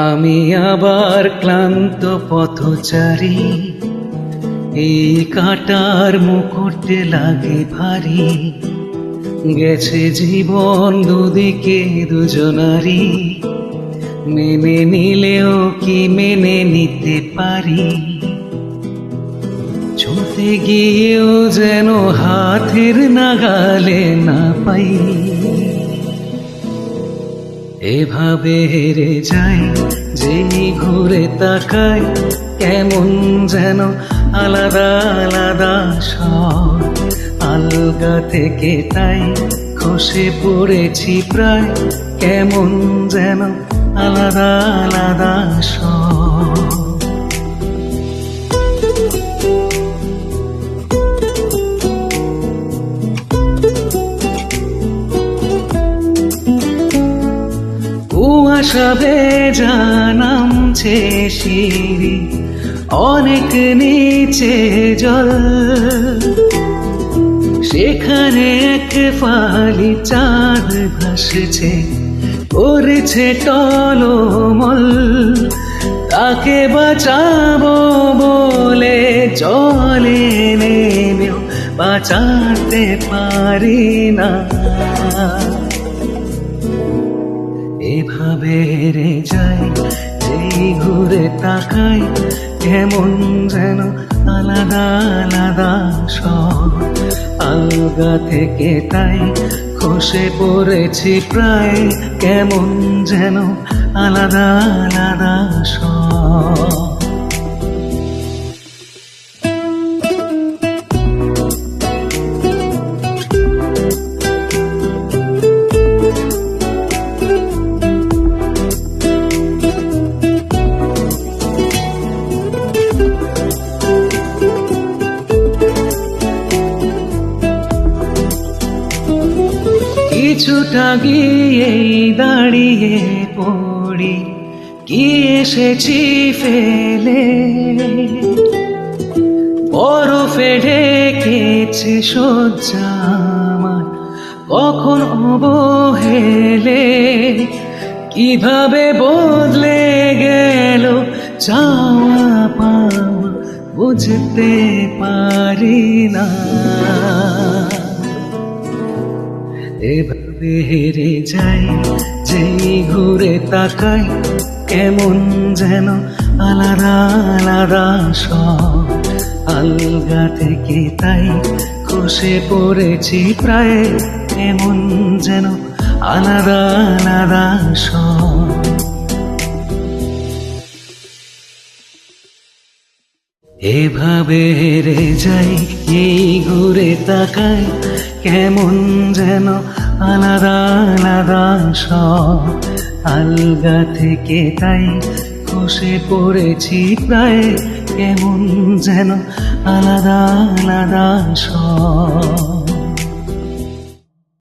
আমি আবার ক্লান্ত পথচারী, এই কাটার মুকুটে লাগে ভারী। গেছে জীবন দুদিকে দুজনারই, মেনে নিলেও কি মেনে নিতে পারি? ছুটে গিয়েও যেন হাতের নাগালে না পাই। এভাবে হেরে যাই, যেই ঘুরে তাকাই, কেমন যেন আলাদা আলাদা স্বর। আলগা থেকে তাই খসে পড়েছি প্রায়, কেমন যেন আলাদা আলাদা স্বর। কুয়াশা ভেজা নামছে সিঁড়ি, অনেক নিচে জল। সেখানে এক ফালি চাঁদ ভাসছে, করেছে টলমল। তাকে বাঁচাবো বলে জলে নেমেও বাঁচাতে পারি না। এভাবে হেরে যাই, যেই ঘুরে তাকাই, কেমন যেন আলাদা আলাদা স্বর। আলগা থেকে তাই খসে পড়েছি প্রায়, কেমন যেন আলাদা আলাদা স্বর। কিছুটা গিয়েই দাঁড়িয়ে পড়ি, কি এসেছি ফেলে। বরফে ঢেকেছে শয্যা আমার, কখন অবহেলে। কিভাবে বদলে গেল চাওয়া পাওয়া, বুঝতে পারি না। এভাবে হেরে যাই, যেই ঘুরে তাকাই, কেমন যেন আলাদা আলাদা স্বর। আলগা থেকে তাই খসে পড়েছি প্রায়, কেমন যেন আলাদা আলাদা স্বর। এভাবে হেরে যাই, এই ঘুরে তাকাই, কেমন যেন আলাদা আলাদা স্বর। আলগা থেকে তাই খসে পড়েছি প্রায়, কেমন যেন আলাদা আলাদা স্বর।